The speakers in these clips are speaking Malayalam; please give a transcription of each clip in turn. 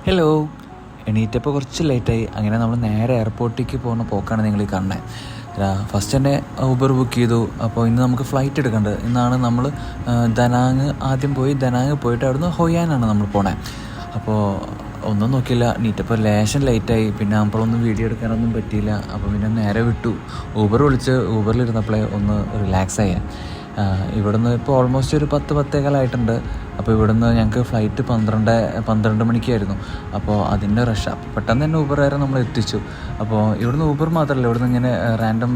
ഹലോ. എണീറ്റപ്പോൾ കുറച്ച് ലേറ്റായി. അങ്ങനെ നമ്മൾ നേരെ എയർപോർട്ടിലേക്ക് പോകുന്ന പോക്കാണ് നിങ്ങൾ ഈ കാണുന്നത്. ഫസ്റ്റ് തന്നെ ഊബർ ബുക്ക് ചെയ്തു. അപ്പോൾ ഇന്ന് നമുക്ക് ഫ്ലൈറ്റ് എടുക്കേണ്ടത്. ഇന്നാണ് നമ്മൾ ദനാങ് ആദ്യം പോയി. ദനാങ് പോയിട്ട് അവിടുന്ന് ഹൊയാനാണ് നമ്മൾ പോണേ. അപ്പോൾ ഒന്നും നോക്കിയില്ല, നീറ്റപ്പോൾ ലേശം ലേറ്റായി. പിന്നെ നമ്മളൊന്നും വീഡിയോ എടുക്കാനൊന്നും പറ്റിയില്ല. അപ്പോൾ പിന്നെ നേരെ വിട്ടു. ഊബർ വിളിച്ച് ഊബറിലിരുന്നപ്പോഴേ ഒന്ന് റിലാക്സായി. ഇവിടുന്ന് ഇപ്പോൾ ഓൾമോസ്റ്റ് ഒരു 10-10:15 അപ്പോൾ ഇവിടുന്ന് ഞങ്ങൾക്ക് ഫ്ലൈറ്റ് 12 മണിക്കായിരുന്നു. അപ്പോൾ അതിൻ്റെ റഷ്. അപ്പോൾ പെട്ടെന്ന് തന്നെ ഊബർ വരെ നമ്മൾ എത്തിച്ചു. അപ്പോൾ ഇവിടുന്ന് ഊബർ മാത്രമല്ല, ഇവിടുന്ന് ഇങ്ങനെ റാൻഡം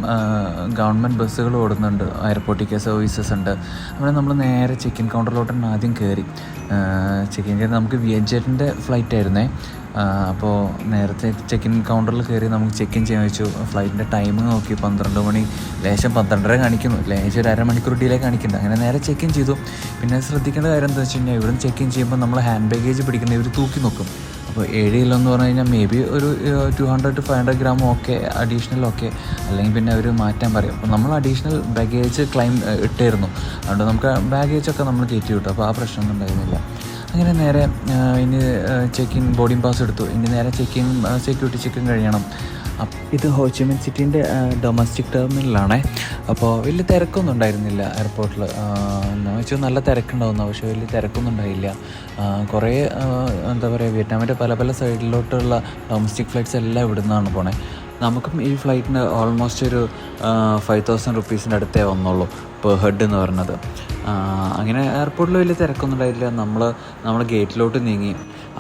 ഗവൺമെൻറ് ബസ്സുകൾ ഓടുന്നുണ്ട്. എയർപോർട്ടിലേക്ക് സർവീസസ് ഉണ്ട്. അവിടെ നമ്മൾ നേരെ ചെക്ക് ഇൻ കൗണ്ടറിലോട്ട് തന്നെ ആദ്യം കയറി. ചെക്ക് ഇൻ ചെയ്ത് നമുക്ക് വിയറ്റ്ജെറ്റിൻ്റെ ഫ്ലൈറ്റ് ആയിരുന്നേ. അപ്പോൾ നേരത്തെ ചെക്ക് ഇൻ കൗണ്ടറിൽ കയറി നമുക്ക് ചെക്ക് ഇൻ ചെയ്യാൻ വെച്ചു. ഫ്ലൈറ്റിൻ്റെ ടൈമിങ് നോക്കി 12 മണി, ലേശം 12:30 കാണിക്കുന്നു, ലേശം ഒരു അരമണിക്കൂർ ഡിലേ കാണിക്കുന്നുണ്ട്. അങ്ങനെ നേരെ ചെക്ക് ഇൻ ചെയ്തു. പിന്നെ ശ്രദ്ധിക്കേണ്ട കാര്യം എന്താ വെച്ച് കഴിഞ്ഞാൽ, ഇവിടുന്ന് ചെക്ക് ഇൻ ചെയ്യുമ്പോൾ നമ്മൾ ഹാൻഡ് ബാഗേജ് പിടിക്കുന്ന ഇവർ തൂക്കി നോക്കും. അപ്പോൾ 7 കിലോ എന്ന് പറഞ്ഞു കഴിഞ്ഞാൽ മേ ബി ഒരു 200 to 500 gram okay, additional okay, അല്ലെങ്കിൽ പിന്നെ അവർ മാറ്റാൻ പറയും. അപ്പോൾ നമ്മൾ അഡീഷണൽ ബാഗേജ് ക്ലെയിം ഇട്ടായിരുന്നു. അതുകൊണ്ട് നമുക്ക് ബാഗേജൊക്കെ നമ്മൾ കയറ്റി വിട്ടു. അപ്പോൾ ആ പ്രശ്നമൊന്നും ഉണ്ടായിരുന്നില്ല. അങ്ങനെ നേരെ ഇനി ചെക്ക് ഇൻ ബോർഡിംഗ് പാസ് എടുത്തു. ഇനി നേരെ check in security check in കഴിയണം. ഇത് ഹോച്ചിമിൻ സിറ്റീൻ്റെ ഡൊമസ്റ്റിക് ടെർമിനലാണേ. അപ്പോൾ വലിയ തിരക്കൊന്നും ഉണ്ടായിരുന്നില്ല എയർപോർട്ടിൽ. എന്ന് വെച്ചാൽ നല്ല തിരക്കുണ്ടാവുന്നു, പക്ഷേ വലിയ തിരക്കൊന്നും ഉണ്ടായില്ല. കുറേ എന്താ പറയുക, വിയറ്റ്നാമിൻ്റെ പല പല സൈഡിലോട്ടുള്ള ഡൊമസ്റ്റിക് ഫ്ലൈറ്റ്സ് എല്ലാം ഇവിടെ നിന്നാണ് പോണേ. നമുക്കും ഈ ഫ്ലൈറ്റിന് ഓൾമോസ്റ്റ് ഒരു 5,000 റുപ്പീസിൻ്റെ അടുത്തേ വന്നുള്ളൂ പെർ ഹെഡ് എന്ന് പറഞ്ഞത്. അങ്ങനെ എയർപോർട്ടിൽ വലിയ തിരക്കൊന്നും ഉണ്ടായില്ല. നമ്മൾ ഗേറ്റിലോട്ട് നീങ്ങി.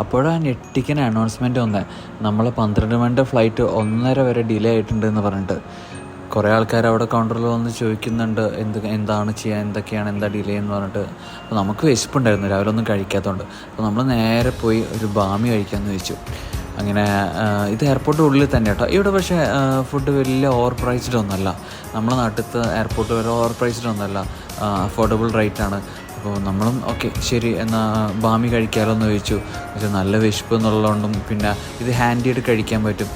അപ്പോഴാണ് ഞെട്ടിക്കുന്ന അനൗൺസ്മെൻറ്റ് വന്നത്. നമ്മൾ 12 മണിൻ്റെ ഫ്ലൈറ്റ് 1:30 വരെ ഡിലേ ആയിട്ടുണ്ടെന്ന് പറഞ്ഞിട്ട്. കുറേ ആൾക്കാർ അവിടെ കൗണ്ടറിൽ വന്ന് ചോദിക്കുന്നുണ്ട് എന്താണ് ചെയ്യാൻ, എന്താ ഡിലേ എന്ന് പറഞ്ഞിട്ട്. അപ്പോൾ നമുക്ക് വിശപ്പുണ്ടായിരുന്നു, രാവിലെ ഒന്നും കഴിക്കാത്തതുകൊണ്ട്. അപ്പോൾ നമ്മൾ നേരെ പോയി ഒരു ബാമി കഴിക്കാമെന്ന് വെച്ചു. അങ്ങനെ ഇത് എയർപോർട്ടിൻ്റെ ഉള്ളിൽ തന്നെ കേട്ടോ. ഇവിടെ പക്ഷേ ഫുഡ് വലിയ ഓവർ പ്രൈസ്ഡ് ഒന്നുമല്ല. നമ്മുടെ നാട്ടിലത്തെ എയർപോർട്ട് വരെ ഓവർ പ്രൈസ്ഡ് ഒന്നുമല്ല, അഫോർഡബിൾ റേറ്റാണ്. അപ്പോൾ നമ്മളും ഓക്കെ ശരി എന്നാൽ ബാമി കഴിക്കാമല്ലോ എന്ന് ചോദിച്ചു. പക്ഷേ നല്ല വിശപ്പ് എന്നുള്ളതുകൊണ്ടും പിന്നെ ഇത് ഹാൻഡ് ചെയ്ത് കഴിക്കാൻ പറ്റും.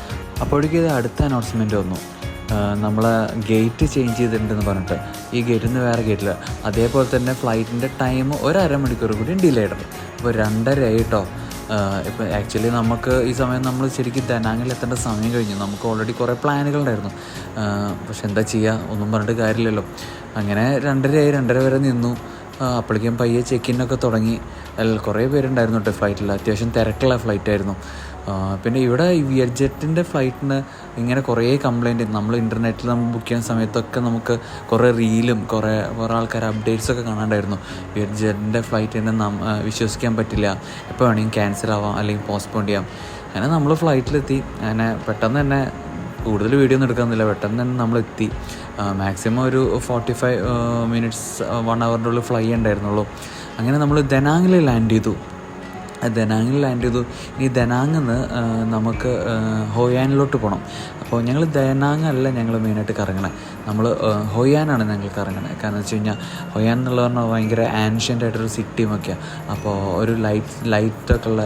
അപ്പോഴേക്കും ഇത് അടുത്ത അനൗൺസ്മെൻറ്റ് വന്നു. നമ്മളെ ഗേറ്റ് ചേഞ്ച് ചെയ്തിട്ടുണ്ടെന്ന് പറഞ്ഞിട്ട്. ഈ ഗേറ്റിൽ നിന്ന് വേറെ ഗേറ്റിൽ. അതേപോലെ തന്നെ ഫ്ലൈറ്റിൻ്റെ ടൈം ഒരു അരമണിക്കൂർ കൂടി ഡിലേ ആയിട്ടുണ്ട്. അപ്പോൾ 2:30 കേട്ടോ. ഇപ്പോൾ ആക്ച്വലി നമുക്ക് ഈ സമയം നമ്മൾ ശരിക്കും ദനാങ്ങിൽ എത്തേണ്ട സമയം കഴിഞ്ഞു. നമുക്ക് ഓൾറെഡി കുറേ പ്ലാനുകളുണ്ടായിരുന്നു. പക്ഷെ എന്താ ചെയ്യുക, ഒന്നും പറഞ്ഞിട്ട് കാര്യമില്ലല്ലോ. അങ്ങനെ 2:30 വരെ നിന്നു. അപ്പോഴേക്കും പയ്യെ ചെക്കിനൊക്കെ തുടങ്ങി. കുറേ പേരുണ്ടായിരുന്നു കേട്ടോ ഫ്ലൈറ്റിൽ. അത്യാവശ്യം തിരക്കുള്ള ഫ്ലൈറ്റായിരുന്നു. പിന്നെ ഇവിടെ ഈ വിയറ്റ്ജെറ്റിൻ്റെ ഫ്ലൈറ്റിന് ഇങ്ങനെ കുറേ കംപ്ലയിൻറ്റ് നമ്മൾ ഇൻ്റർനെറ്റിൽ നമ്മൾ ബുക്ക് ചെയ്യുന്ന സമയത്തൊക്കെ നമുക്ക് കുറേ റീലും കുറേ ആൾക്കാർ അപ്ഡേറ്റ്സൊക്കെ കാണാണ്ടായിരുന്നു. വിയറ്റ്ജെറ്റിൻ്റെ ഫ്ലൈറ്റിനെ വിശ്വസിക്കാൻ പറ്റില്ല, എപ്പോൾ വേണമെങ്കിൽ ക്യാൻസൽ ആവാം അല്ലെങ്കിൽ പോസ്റ്റ്പോൺ ചെയ്യാം. അങ്ങനെ നമ്മൾ ഫ്ലൈറ്റിലെത്തി. അങ്ങനെ പെട്ടെന്ന് തന്നെ കൂടുതൽ വീഡിയോ ഒന്നും എടുക്കാമെന്നില്ല, പെട്ടെന്ന് തന്നെ നമ്മളെത്തി. മാക്സിമം ഒരു 45 മിനിറ്റ്സ് 1 അവറിൻ്റെ ഉള്ളിൽ ഫ്ലൈ ഉണ്ടായിരുന്നുള്ളൂ. അങ്ങനെ നമ്മൾ ദനാങ്ങിൽ ലാൻഡ് ചെയ്തു. ഈ ദനാങ്ങിൽ നിന്ന് നമുക്ക് ഹൊയാനിലോട്ട് പോകണം. അപ്പോൾ ഞങ്ങൾ ദനാങ് അല്ല ഞങ്ങൾ മെയിനായിട്ട് കറങ്ങണേ, നമ്മൾ ഹൊയാനാണ് ഞങ്ങൾ കറങ്ങണത്. കാരണം വെച്ച് കഴിഞ്ഞാൽ ഹൊയാൻ എന്നുള്ള പറഞ്ഞാൽ ഭയങ്കര ആൻഷ്യൻ്റ് ആയിട്ടൊരു സിറ്റിയുമൊക്കെയാണ്. അപ്പോൾ ഒരു ലൈറ്റൊക്കെ ഉള്ള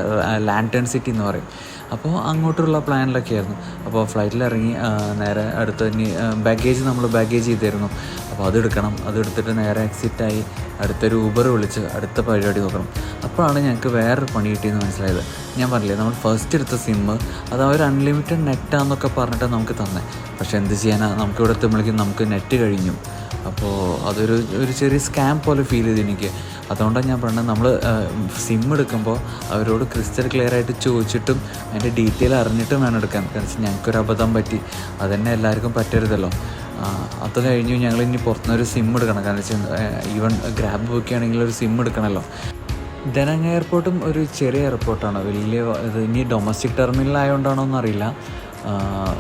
ലാൻറ്റേൺ സിറ്റി എന്ന് പറയും. അപ്പോൾ അങ്ങോട്ടുള്ള പ്ലാനിലൊക്കെ ആയിരുന്നു. അപ്പോൾ ഫ്ലൈറ്റിലിറങ്ങി നേരെ അടുത്ത് ഇനി ബാഗേജ് ചെയ്തിരുന്നു. അപ്പോൾ അതെടുത്തിട്ട് നേരെ എക്സിറ്റായി അടുത്തൊരു ഊബർ വിളിച്ച് അടുത്ത പരിപാടി നോക്കണം. അപ്പോഴാണ് ഞങ്ങൾക്ക് വേറൊരു പണി കിട്ടിയെന്ന് മനസ്സിലായത്. ഞാൻ പറഞ്ഞില്ലേ, നമ്മൾ ഫസ്റ്റ് എടുത്ത സിമ്മ് അത് അവർ അൺലിമിറ്റഡ് നെറ്റാന്നൊക്കെ പറഞ്ഞിട്ട് നമുക്ക് തന്നെ. പക്ഷേ എന്ത് ചെയ്യാനാ, നമുക്കിവിടെ എത്തുമ്പോഴേക്കും നമുക്ക് നെറ്റ് കഴിഞ്ഞു. അപ്പോൾ അതൊരു ചെറിയ സ്കാം പോലെ ഫീൽ ചെയ്തു എനിക്ക്. അതുകൊണ്ടാണ് ഞാൻ പറഞ്ഞത്, നമ്മൾ സിം എടുക്കുമ്പോൾ അവരോട് ക്രിസ്റ്റൽ ക്ലിയർ ആയിട്ട് ചോദിച്ചിട്ടും അതിൻ്റെ ഡീറ്റെയിൽ അറിഞ്ഞിട്ടും വേണം എടുക്കാൻ. കാരണം ഞങ്ങൾക്കൊരു അബദ്ധം പറ്റി, അതന്നെ എല്ലാവർക്കും പറ്റരുതല്ലോ. അത് കഴിഞ്ഞു ഞങ്ങൾ ഇനി പുറത്തുനിന്നൊരു സിം എടുക്കണം. കാരണം വെച്ചാൽ ഈവൻ ഗ്രാബ് ബുക്ക് ചെയ്യുകയാണെങ്കിൽ ഒരു സിം എടുക്കണമല്ലോ. ദനാങ് എയർപോർട്ടും ഒരു ചെറിയ എയർപോർട്ടാണ്, വലിയ ഇത് ഇനി ഡൊമസ്റ്റിക് ടെർമിനലായതുകൊണ്ടാണോ എന്നറിയില്ല.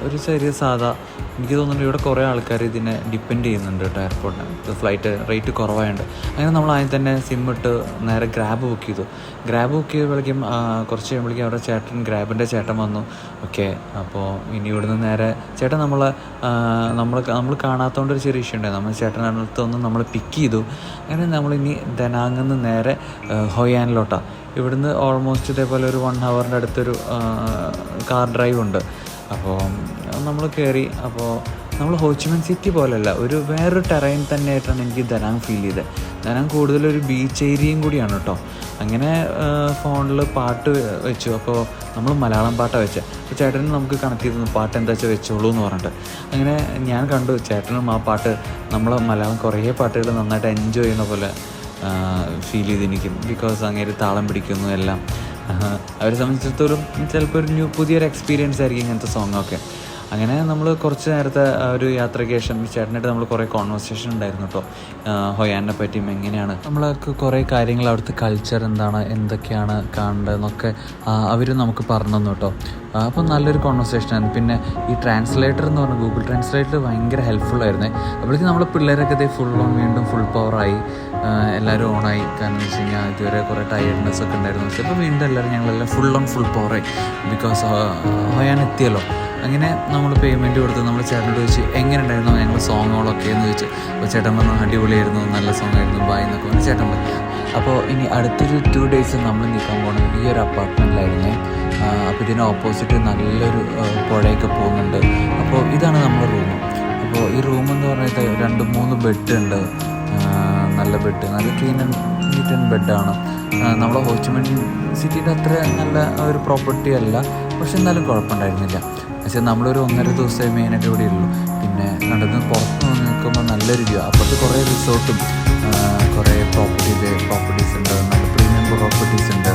ഒരു ചെറിയ സാധാ, എനിക്ക് തോന്നുന്നുണ്ട് ഇവിടെ കുറേ ആൾക്കാർ ഇതിനെ ഡിപ്പെൻഡ് ചെയ്യുന്നുണ്ട് കേട്ടോ എയർപോർട്ടിന്. Flight rate കുറവായുണ്ട്. അങ്ങനെ നമ്മൾ ആദ്യം തന്നെ സിം ഇട്ട് നേരെ ഗ്രാബ് ബുക്ക് ചെയ്തപ്പോഴേക്കും കുറച്ച് കഴിയുമ്പോഴേക്കും അവിടെ ഗ്രാബിൻ്റെ ചേട്ടൻ വന്നു. ഓക്കെ, അപ്പോൾ ഇനി ഇവിടുന്ന് നേരെ ചേട്ടൻ നമ്മൾ കാണാത്തതുകൊണ്ടൊരു ചെറിയ ഇഷ്യൂ ഉണ്ടായി. നമ്മൾ ചേട്ടനടുത്തൊന്ന് നമ്മൾ പിക്ക് ചെയ്തു. അങ്ങനെ നമ്മളിനി ദനാങ്ങിൽ നിന്ന് നേരെ ഹൊയാനിലോട്ടാണ്. ഇവിടുന്ന് ഓൾമോസ്റ്റ് ഇതേപോലെ ഒരു 1 അവറിൻ്റെ അടുത്തൊരു കാർ ഡ്രൈവ് ഉണ്ട്. അപ്പോൾ നമ്മൾ കയറി. അപ്പോൾ നമ്മൾ ഹോച്ചിമിൻ സിറ്റി പോലെയല്ല, വേറൊരു ടെറൈൻ തന്നെയായിട്ടാണ് എനിക്ക് ദനാങ് ഫീൽ ചെയ്തത്. ദനാങ് കൂടുതലൊരു ബീച്ച് ഏരിയയും കൂടിയാണ് കേട്ടോ. അങ്ങനെ ഫോണിൽ പാട്ട് വെച്ചു. അപ്പോൾ നമ്മൾ മലയാളം പാട്ടാണ് വെച്ചത്. അപ്പോൾ ചേട്ടനും നമുക്ക് കണക്ട് ചെയ്തു പാട്ട് എന്താ വെച്ചാൽ വെച്ചോളൂ എന്ന് പറഞ്ഞിട്ട്. അങ്ങനെ ഞാൻ കണ്ടു ചേട്ടനും ആ പാട്ട് നമ്മളെ മലയാളം കുറേ പാട്ടുകൾ നന്നായിട്ട് എൻജോയ് ചെയ്യുന്ന പോലെ ഫീൽ ചെയ്തെനിക്കും. ബിക്കോസ് അങ്ങനെ താളം പിടിക്കുന്നു എല്ലാം. അവരെ സംബന്ധിച്ചിടത്തോളം ചിലപ്പോൾ പുതിയൊരു എക്സ്പീരിയൻസ് ആയിരിക്കും ഇങ്ങനത്തെ സോങ്ങൊക്കെ. അങ്ങനെ നമ്മൾ കുറച്ച് നേരത്തെ ഒരു യാത്രയ്ക്ക് ശേഷം ചേട്ടനായിട്ട് നമ്മൾ കുറേ കോൺവെർസേഷൻ ഉണ്ടായിരുന്നു കേട്ടോ. ഹൊയാനെ പറ്റിയും എങ്ങനെയാണ് നമ്മളൊക്കെ കുറേ കാര്യങ്ങൾ, അവിടുത്തെ കൾച്ചർ എന്താണ്, എന്തൊക്കെയാണ് കാണേണ്ടതെന്നൊക്കെ അവർ നമുക്ക് പറഞ്ഞു തന്നു കേട്ടോ. അപ്പോൾ നല്ലൊരു കോൺവെർസേഷനായിരുന്നു. പിന്നെ ഈ ട്രാൻസ്ലേറ്റർ എന്ന് പറഞ്ഞാൽ ഗൂഗിൾ ട്രാൻസ്ലേറ്റർ ഭയങ്കര ഹെൽപ്ഫുള്ളായിരുന്നേ. അപ്പോഴേക്കും നമ്മളെ പിള്ളേരൊക്കെ വീണ്ടും ഫുൾ പവറായി, എല്ലാവരും ഓണായി. കാരണം എന്ന് വെച്ച് കഴിഞ്ഞാൽ ഇതുവരെ കുറേ ടയർഡ്നെസ് ഒക്കെ ഉണ്ടായിരുന്നു. പക്ഷേ ഇപ്പോൾ വീണ്ടും ഞങ്ങളെല്ലാം ഫുൾ പവറായി. ബിക്കോസ് ഹൊയാൻ എത്തിയല്ലോ. അങ്ങനെ നമ്മൾ പേയ്മെൻറ്റ് കൊടുത്ത് നമ്മൾ ചേട്ടനോട് ചോദിച്ചു എങ്ങനെ ഉണ്ടായിരുന്നു ഞങ്ങൾ സോങ്ങുകളൊക്കെ എന്ന് ചോദിച്ചു. അപ്പോൾ ചേട്ടൻ പറഞ്ഞു അടിപൊളിയായിരുന്നു, നല്ല സോങ് ആയിരുന്നു, ബായ് എന്നൊക്കെ പറഞ്ഞു ചേട്ടൻ പറഞ്ഞു. അപ്പോൾ ഇനി അടുത്തൊരു 2 days നമ്മൾ നിൽക്കാൻ പോകുന്നത് ഈ ഒരു അപ്പാർട്ട്മെൻറ്റിലായിരുന്നേ. അപ്പോൾ ഇതിന് ഓപ്പോസിറ്റ് നല്ലൊരു പുഴയൊക്കെ പോകുന്നുണ്ട്. അപ്പോൾ ഇതാണ് നമ്മുടെ റൂം. അപ്പോൾ ഈ റൂമെന്ന് പറഞ്ഞാൽ 2-3 ബെഡുണ്ട്. നല്ല ബെഡ്, നല്ല ക്ലീൻ ആൻഡ് നീറ്റ് ആൻഡ് ബെഡാണ്. നമ്മളെ ഹോച്ചിമിൻ സിറ്റിയുടെ അത്ര നല്ല ഒരു പ്രോപ്പർട്ടി അല്ല, പക്ഷെ എന്നാലും കുഴപ്പമുണ്ടായിരുന്നില്ല. പക്ഷേ നമ്മളൊരു 1.5 ദിവസമേ മെയിനായിട്ട് ഇവിടെ ഉള്ളൂ. പിന്നെ നടന്ന് പുറത്ത് നിൽക്കുമ്പോൾ നല്ലൊരു വ്യൂ. അപ്പുറത്ത് കുറേ റിസോർട്ടും കുറേ പ്രോപ്പർട്ടീസ് ഉണ്ട്, നല്ല പ്രീമിയം പ്രോപ്പർട്ടീസ് ഉണ്ട്.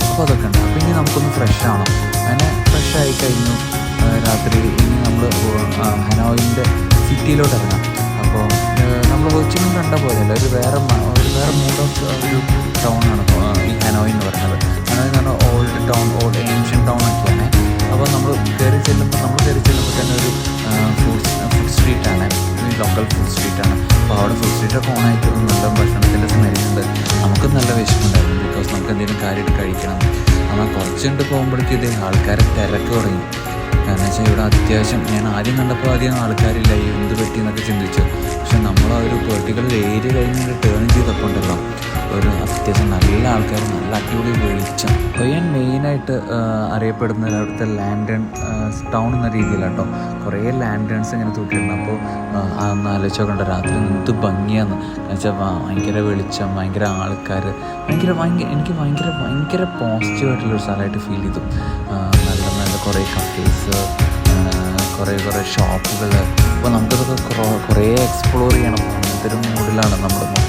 അപ്പോൾ അതൊക്കെ ഉണ്ട്. അപ്പോൾ ഇനി നമുക്കൊന്ന് ഫ്രഷ് ആവണം. അങ്ങനെ ഫ്രഷ് ആയി കഴിഞ്ഞു. രാത്രി ഇനി നമ്മൾ ഹനോയിൻ്റെ സിറ്റിയിലോട്ട് ഇറങ്ങാം. അപ്പോൾ നമ്മൾ ഹോച്ചിമിൻ കണ്ട പോലെയല്ല, ഒരു വേറെ മൂഡ് ഓഫ് ഒരു ടൗണാണ് ഈ ഹനോയ് എന്ന് പറയുന്നത്. ഹനോയ് എന്ന് പറഞ്ഞാൽ ഓൾഡ് ടൗൺ, ഏൻഷ്യൻ ടൗൺ ഒക്കെയാണ്. അപ്പോൾ നമ്മൾ കയറി ചെല്ലുമ്പോൾ തന്നെ ഒരു ഫുഡ് സ്ട്രീറ്റാണ്, ലോക്കൽ ഫുഡ് സ്ട്രീറ്റാണ്. അപ്പോൾ അവിടെ ഫുഡ് സ്ട്രീറ്റൊക്കെ ഓണായിട്ട് നല്ല ഭക്ഷണത്തിൻ്റെ സ്മെല്ലുണ്ട്. നമുക്കും നല്ല വിശപ്പുണ്ടായിരുന്നു. ബിക്കോസ് നമുക്ക് എന്തെങ്കിലും കാര്യമായിട്ട് കഴിക്കണം. നമ്മൾ കുറച്ചുകൊണ്ട് പോകുമ്പോഴേക്കും ഇത് ആൾക്കാരെ തിരക്ക് തുടങ്ങി. കാരണം വെച്ചാൽ ഇവിടെ അത്യാവശ്യം ഞാൻ ആദ്യം കണ്ടപ്പോൾ അധികം ആൾക്കാരില്ല, എന്ത് പറ്റിയെന്നൊക്കെ ചിന്തിച്ചു. പക്ഷെ നമ്മൾ ആ ഒരു പെർട്ടിക്കുലർ ഏരിയ കഴിഞ്ഞ് ടേൺ ചെയ്തപ്പോൾ ഉണ്ടല്ലോ ഒരു അത്യാവശ്യം നല്ല ആൾക്കാർ, നല്ല അടിപൊളി വെളിച്ചം. ഹൊയാൻ മെയിനായിട്ട് അറിയപ്പെടുന്നത് അവിടുത്തെ ലാൻഡേൺ ടൗൺ എന്ന രീതിയിലാണ് കേട്ടോ. കുറേ ലാൻഡേൺസ് ഇങ്ങനെ തൂക്കിയിട്ടുണ്ട്. അപ്പോൾ അതൊന്ന് ആലോചിച്ചോക്കണ്ട, രാത്രി എന്ത് ഭംഗിയാന്ന് വെച്ചാൽ ഭയങ്കര വെളിച്ചം, ഭയങ്കര ആൾക്കാർ, എനിക്ക് ഭയങ്കര പോസിറ്റീവായിട്ടുള്ളൊരു സ്ഥലമായിട്ട് ഫീൽ ചെയ്തു. നല്ല കുറേ കഫേസ്, കുറേ ഷോപ്പുകൾ. അപ്പോൾ നമുക്കതൊക്കെ കുറേ എക്സ്പ്ലോർ ചെയ്യണം. അങ്ങനത്തെ ഒരു മൂഡിലാണ് നമ്മൾ മൊത്തത്തിൽ.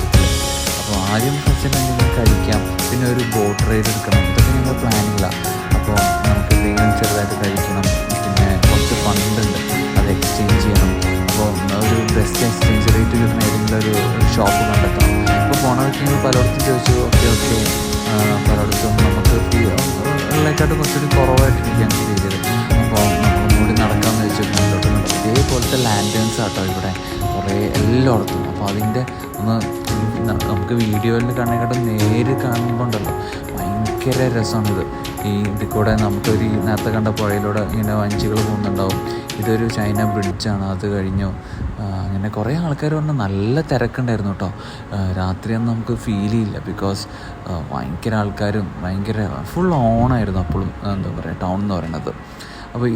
അപ്പോൾ ആദ്യം ഫസ്റ്റ് എന്തെങ്കിലും കഴിക്കാം, പിന്നെ ഒരു ബോട്ട് റൈഡ് എടുക്കണം. ഇതൊക്കെ ഞങ്ങൾ പ്ലാനിങ്ങിലാണ്. അപ്പോൾ നമുക്ക് എന്തെങ്കിലും ചെറുതായിട്ട് കഴിക്കണം. പിന്നെ കുറച്ച് ഫണ്ടുണ്ട്, അത് എക്സ്ചേഞ്ച് ചെയ്യണം. അപ്പോൾ ഒരു ബെസ്റ്റ് എക്സ്ചേഞ്ച് റേറ്റ് കിട്ടുന്ന ഏതെങ്കിലും ഒരു ഷോപ്പ് കണ്ടെത്തണം. അപ്പോൾ പോണ വയ്ക്കുമ്പോൾ പലയിടത്തും ചോദിച്ചു. ഓക്കെ പലയിടത്തും നമുക്ക് ഉള്ളേക്കാട്ട് കുറച്ചുകൂടി കുറവായിട്ടിരിക്കുകയാണ് ചെയ്തത്. അപ്പോൾ നമ്മൾ കൂടി നടക്കാമെന്ന് വെച്ചിട്ടുണ്ട്. ഇതേപോലത്തെ ലാൻഡേൺസ് ആട്ടോ ഇവിടെ കുറേ എല്ലായിടത്തും. അപ്പോൾ അതിൻ്റെ നമുക്ക് വീഡിയോയിൽ കാണാനായിട്ടും നേര് കാണുമ്പോൾ ഉണ്ടല്ലോ ഭയങ്കര രസമാണിത്. ഇതിൽ കൂടെ നമുക്കൊരു നേരത്തെ കണ്ട പുഴയിലൂടെ ഇങ്ങനെ വഞ്ചികൾ പോകുന്നുണ്ടാവും. ഇതൊരു ചൈന ബ്രിഡ്ജാണ്. അത് കഴിഞ്ഞു അങ്ങനെ കുറേ ആൾക്കാർ പറഞ്ഞാൽ നല്ല തിരക്കുണ്ടായിരുന്നു കേട്ടോ. രാത്രിയൊന്നും നമുക്ക് ഫീൽ ചെയ്യില്ല. ബിക്കോസ് ഭയങ്കര ആൾക്കാരും ഭയങ്കര ഫുൾ ഓണായിരുന്നു അപ്പോഴും. എന്താ പറയുക, ടൗൺ എന്ന് പറയുന്നത്. അപ്പോൾ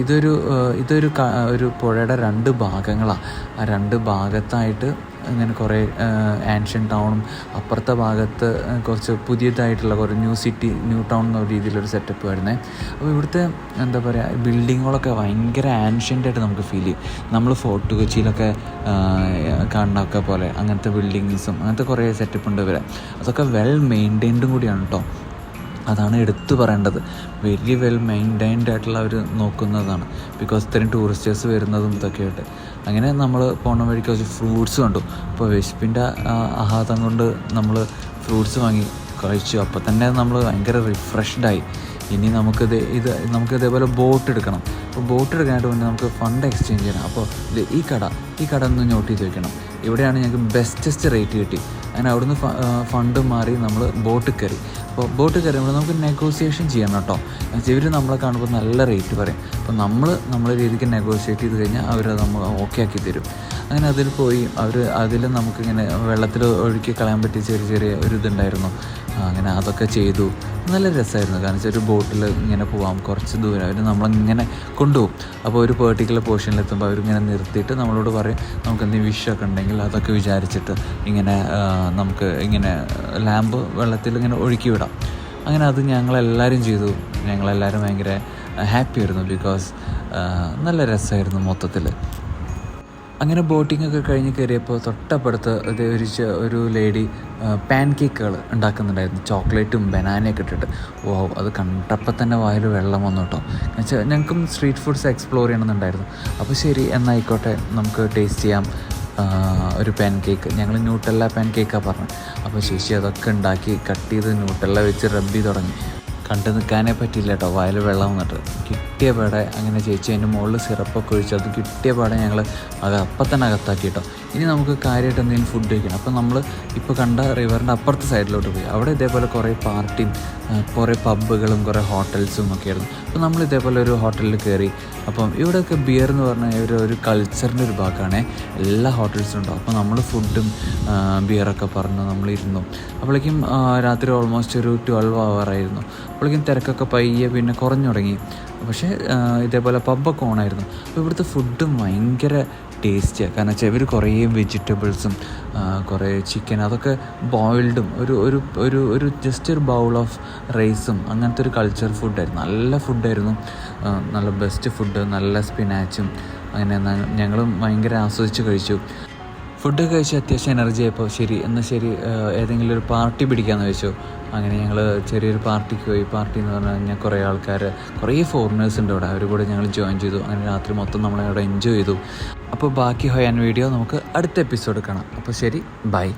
ഒരു പുഴയുടെ 2 ഭാഗങ്ങളാണ്. ആ 2 ഭാഗത്തായിട്ട് ഇങ്ങനെ കുറേ ആൻഷ്യൻ ടൗണും അപ്പുറത്തെ ഭാഗത്ത് കുറച്ച് പുതിയതായിട്ടുള്ള കുറേ ന്യൂ ടൗൺ എന്ന രീതിയിലൊരു സെറ്റപ്പ് വരുന്നത്. അപ്പോൾ ഇവിടുത്തെ എന്താ പറയുക ബിൽഡിങ്ങുകളൊക്കെ ഭയങ്കര ആൻഷ്യൻ്റായിട്ട് നമുക്ക് ഫീൽ ചെയ്യും. നമ്മൾ ഫോർട്ട് കൊച്ചിയിലൊക്കെ കാണുന്നതൊക്കെ പോലെ അങ്ങനത്തെ ബിൽഡിങ്സും അങ്ങനത്തെ കുറേ സെറ്റപ്പ് ഉണ്ട് ഇവരെ. അതൊക്കെ വെൽ മെയിൻറ്റെയിൻഡും കൂടിയാണ് കേട്ടോ. അതാണ് എടുത്തു പറയേണ്ടത്. വെരി വെൽ മെയിൻറ്റൈൻഡ് ആയിട്ടുള്ള അവർ നോക്കുന്നതാണ്. ബിക്കോസ് ഇത്രയും ടൂറിസ്റ്റേഴ്സ് വരുന്നതും ഇതൊക്കെ ആയിട്ട്. അങ്ങനെ നമ്മൾ പോണ വഴിക്ക് കുറച്ച് ഫ്രൂട്ട്സ് കണ്ടു. അപ്പോൾ വിശപ്പിൻ്റെ ആഹ്ലാദം കൊണ്ട് നമ്മൾ ഫ്രൂട്ട്സ് വാങ്ങി കഴിച്ചു. അപ്പോൾ തന്നെ നമ്മൾ ഭയങ്കര റിഫ്രഷ്ഡായി. ഇനി നമുക്ക് ഇതേപോലെ ബോട്ട് എടുക്കണം. അപ്പോൾ ബോട്ട് എടുക്കാനായിട്ട് മുന്നേ നമുക്ക് ഫണ്ട് എക്സ്ചേഞ്ച് ചെയ്യണം. അപ്പോൾ ഈ കട ഒന്ന് നോട്ട് ചെയ്ത് വെക്കണം. ഇവിടെയാണ് ഞങ്ങൾക്ക് ബെസ്റ്റസ്റ്റ് റേറ്റ് കിട്ടി. അങ്ങനെ അവിടുന്ന് ഫണ്ട് മാറി നമ്മൾ ബോട്ടിൽ കയറി. അപ്പോൾ ബോട്ട് കയറുമ്പോൾ നമുക്ക് നെഗോസിയേഷൻ ചെയ്യണം കേട്ടോ. ഇവർ നമ്മളെ കാണുമ്പോൾ നല്ല റേറ്റ് പറയും. അപ്പോൾ നമ്മളെ രീതിക്ക് നെഗോഷിയേറ്റ് ചെയ്ത് കഴിഞ്ഞാൽ അവരത് നമ്മൾ ഓക്കെ ആക്കി തരും. അങ്ങനെ അതിൽ പോയി അതിൽ നമുക്കിങ്ങനെ വെള്ളത്തിൽ ഒഴുക്കി കളയാൻ പറ്റിയ ചെറിയ ഒരു ഇതുണ്ടായിരുന്നു. അങ്ങനെ അതൊക്കെ ചെയ്തു. നല്ല രസമായിരുന്നു. കാരണം വെച്ചാൽ ഒരു ബോട്ടിൽ ഇങ്ങനെ പോകാം, കുറച്ച് ദൂരം അവർ നമ്മളിങ്ങനെ കൊണ്ടുപോകും. അപ്പോൾ ഒരു പെർട്ടിക്കുലർ പോർഷനിലെത്തുമ്പോൾ അവരിങ്ങനെ നിർത്തിയിട്ട് നമ്മളോട് പറയും നമുക്ക് എന്തെങ്കിലും വിഷമൊക്കെ ഉണ്ടെങ്കിൽ അതൊക്കെ വിചാരിച്ചിട്ട് ഇങ്ങനെ നമുക്ക് ഇങ്ങനെ ലാമ്പ് വെള്ളത്തിൽ ഇങ്ങനെ ഒഴുക്കി വിടാം. അങ്ങനെ അത് ഞങ്ങളെല്ലാവരും ചെയ്തു. ഞങ്ങളെല്ലാവരും ഭയങ്കര ഹാപ്പി ആയിരുന്നു. ബിക്കോസ് നല്ല രസമായിരുന്നു മൊത്തത്തിൽ. അങ്ങനെ ബോട്ടിങ്ങൊക്കെ കഴിഞ്ഞ് കയറിയപ്പോൾ തൊട്ടപ്പുറത്ത് ഒരു ലേഡി പാൻ കേക്കുകൾ ഉണ്ടാക്കുന്നുണ്ടായിരുന്നു, ചോക്ലേറ്റും ബനാനയൊക്കെ ഇട്ടിട്ട്. അത് കണ്ടപ്പോൾ തന്നെ വായിൽ വെള്ളം വന്നു കേട്ടോ. എന്നുവെച്ചാൽ ഞങ്ങൾക്കും സ്ട്രീറ്റ് ഫുഡ്സ് എക്സ്പ്ലോർ ചെയ്യണമെന്നുണ്ടായിരുന്നു. അപ്പോൾ ശരി എന്നായിക്കോട്ടെ, നമുക്ക് ടേസ്റ്റ് ചെയ്യാം ഒരു പാൻ കേക്ക്. ഞങ്ങൾ ന്യൂട്ടെല്ല പാൻ കേക്കാണ് പറഞ്ഞത്. അപ്പോൾ ചേച്ചി അതൊക്കെ ഉണ്ടാക്കി കട്ട് ചെയ്ത് ന്യൂട്ടെല്ല വെച്ച് റബ്ബ് ചെയ്ത് തുടങ്ങി. കണ്ടു നിൽക്കാനേ പറ്റില്ല കേട്ടോ, വായിൽ വെള്ളം വന്നിട്ട്. കിട്ടിയ പാടെ അങ്ങനെ ചേച്ചി അതിൻ്റെ മുകളിൽ സിറപ്പൊക്കെ ഒഴിച്ച് അത് കിട്ടിയ പാടെ ഞങ്ങൾ അപ്പം തന്നെ അകത്താക്കി കേട്ടോ. ഇനി നമുക്ക് കാര്യമായിട്ട് എന്തെങ്കിലും ഫുഡ് കഴിക്കണം. അപ്പോൾ നമ്മൾ ഇപ്പോൾ കണ്ട റിവറിൻ്റെ അപ്പുറത്തെ സൈഡിലോട്ട് പോയി. അവിടെ ഇതേപോലെ കുറേ പാർട്ടിയും കുറേ പബ്ബുകളും കുറേ ഹോട്ടൽസും ഒക്കെ ആയിരുന്നു. അപ്പോൾ നമ്മൾ ഇതേപോലെ ഒരു ഹോട്ടലിൽ കയറി. അപ്പം ഇവിടെയൊക്കെ ബിയർ എന്ന് പറഞ്ഞാൽ ഒരു കൾച്ചറിൻ്റെ ഒരു ഭാഗമാണ്. എല്ലാ ഹോട്ടൽസും ഉണ്ടാവും. അപ്പോൾ നമ്മൾ ഫുഡും ബിയറൊക്കെ പറഞ്ഞ് നമ്മളിരുന്നു. അപ്പോഴേക്കും രാത്രി ഓൾമോസ്റ്റ് ഒരു 12 ആവാറായിരുന്നു. അപ്പോഴേക്കും തിരക്കൊക്കെ പയ്യെ പിന്നെ കുറഞ്ഞു തുടങ്ങി. പക്ഷേ ഇതേപോലെ പബ്ബൊക്കെ ഓണായിരുന്നു. അപ്പോൾ ഇവിടുത്തെ ഫുഡും ഭയങ്കര ടേസ്റ്റിയാണ്. കാരണം വെച്ചാൽ ഇവർ കുറേ വെജിറ്റബിൾസും കുറേ ചിക്കൻ അതൊക്കെ ബോയിൽഡും ഒരു ജസ്റ്റ് ഒരു ബൗൾ ഓഫ് റൈസും അങ്ങനത്തെ ഒരു കൾച്ചർ ഫുഡായിരുന്നു. നല്ല ഫുഡായിരുന്നു, നല്ല ബെസ്റ്റ് ഫുഡ്, നല്ല സ്പിനാച്ചും. അങ്ങനെ ഞങ്ങളും ഭയങ്കര ആസ്വദിച്ച് കഴിച്ചു. ഫുഡ് കഴിച്ച് അത്യാവശ്യം എനർജി ആയപ്പോൾ ശരി ഏതെങ്കിലും ഒരു പാർട്ടി പിടിക്കാമെന്ന് വെച്ചു. അങ്ങനെ ഞങ്ങൾ ചെറിയൊരു പാർട്ടിക്ക് പോയി. പാർട്ടി എന്ന് പറഞ്ഞു കഴിഞ്ഞാൽ കുറേ ഫോറിനേഴ്സ് ഉണ്ട് അവിടെ, അവർ കൂടെ ഞങ്ങൾ ജോയിൻ ചെയ്തു. അങ്ങനെ രാത്രി മൊത്തം നമ്മളവിടെ എൻജോയ് ചെയ്തു. അപ്പോൾ ബാക്കി ഹൊയാൻ വീഡിയോ നമുക്ക് അടുത്ത എപ്പിസോഡ് കാണാം. അപ്പോൾ ശരി, ബൈ.